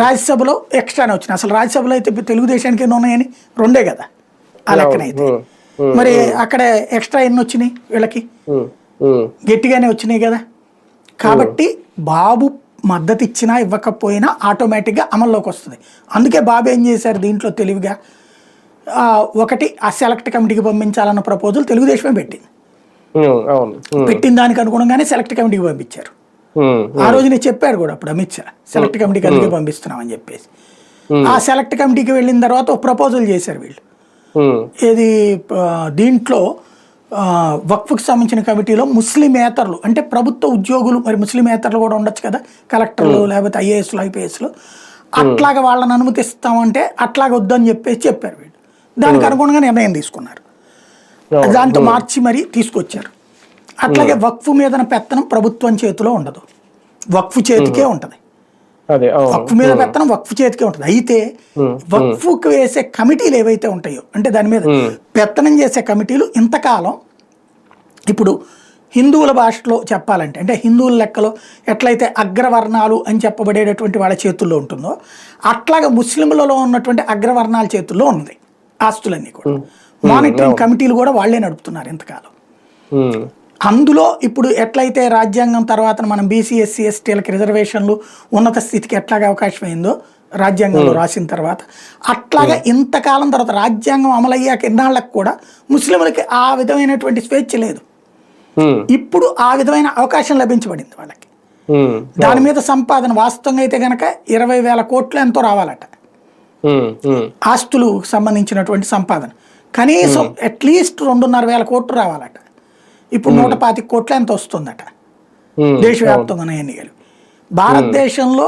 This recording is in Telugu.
రాజ్యసభలో ఎక్స్ట్రానే వచ్చినాయి. అసలు రాజ్యసభలో అయితే తెలుగుదేశానికి ఎన్ని ఉన్నాయని 2 కదా ఆ లెక్కనైతే. మరి అక్కడ ఎక్స్ట్రా ఎన్ని వచ్చినాయి వీళ్ళకి? గట్టిగానే వచ్చినాయి కదా. కాబట్టి బాబు మద్దతు ఇచ్చినా ఇవ్వకపోయినా ఆటోమేటిక్గా అమల్లోకి వస్తుంది. అందుకే బాబు ఏం చేశారు దీంట్లో తెలివిగా, ఒకటి ఆ సెలెక్ట్ కమిటీకి పంపించాలన్న ప్రపోజల్ తెలుగుదేశమే పెట్టింది. పెట్టిన దానికి అనుగుణంగానే సెలెక్ట్ కమిటీకి పంపించారు. ఆ రోజు నేను చెప్పారు కూడా అప్పుడు అమిత్ షా, సెలెక్ట్ కమిటీకి అందుకే పంపిస్తున్నామని చెప్పేసి. ఆ సెలెక్ట్ కమిటీకి వెళ్ళిన తర్వాత ఒక ప్రపోజల్ చేశారు వీళ్ళు. ఇది దీంట్లో వక్ఫ్కి సంబంధించిన కమిటీలో ముస్లిమేతరులు అంటే ప్రభుత్వ ఉద్యోగులు, మరి ముస్లిమేతరులు కూడా ఉండొచ్చు కదా, కలెక్టర్లు లేకపోతే ఐఏఎస్లు ఐపీఎస్లు, అట్లాగా వాళ్ళని అనుమతిస్తామంటే అట్లాగ వద్దని చెప్పేసి చెప్పారు వీళ్ళు. దానికి అనుగుణంగా నిర్ణయం తీసుకున్నారు. దాంతో మార్చి మరీ తీసుకొచ్చారు. అట్లాగే వక్ఫ్ మీద పెత్తనం ప్రభుత్వం చేతిలో ఉండదు, వక్ఫ్ చేతికే ఉంటుంది. వక్ఫ్ మీద పెత్తనం వక్ఫ్ చేతికే ఉంటుంది. అయితే వక్ఫ్కి వేసే కమిటీలు ఏవైతే ఉంటాయో, అంటే దాని మీద పెత్తనం చేసే కమిటీలు ఇంతకాలం ఇప్పుడు హిందువుల భాషలో చెప్పాలంటే, అంటే హిందువుల లెక్కలో ఎట్లయితే అగ్రవర్ణాలు అని చెప్పబడేటటువంటి వాళ్ళ చేతుల్లో ఉంటుందో, అట్లాగా ముస్లింలలో ఉన్నటువంటి అగ్రవర్ణాల చేతుల్లో ఉంది ఆస్తులన్నీ కూడా. మానిటరింగ్ కమిటీలు కూడా వాళ్లే నడుపుతున్నారు ఇంతకాలం. అందులో ఇప్పుడు ఎట్లయితే రాజ్యాంగం తర్వాత మనం బీసీ ఎస్సీ ఎస్టీలకి రిజర్వేషన్లు ఉన్నత స్థితికి ఎట్లాగా అవకాశం అయిందో రాజ్యాంగంలో రాసిన తర్వాత, అట్లాగా ఇంతకాలం తర్వాత రాజ్యాంగం అమలయ్యాక ఎన్నాళ్ళకు కూడా ముస్లింలకి ఆ విధమైనటువంటి స్వేచ్ఛ లేదు. ఇప్పుడు ఆ విధమైన అవకాశం లభించబడింది వాళ్ళకి. దాని మీద సంపాదన వాస్తవంగా అయితే కనుక 20,000 కోట్లు ఎంతో రావాలట ఆస్తులు సంబంధించినటువంటి సంపాదన. కనీసం అట్లీస్ట్ 2,500 కోట్లు రావాలట. ఇప్పుడు 125 కోట్లు ఎంత వస్తుందట దేశవ్యాప్తంగా ఎన్నికలు. భారతదేశంలో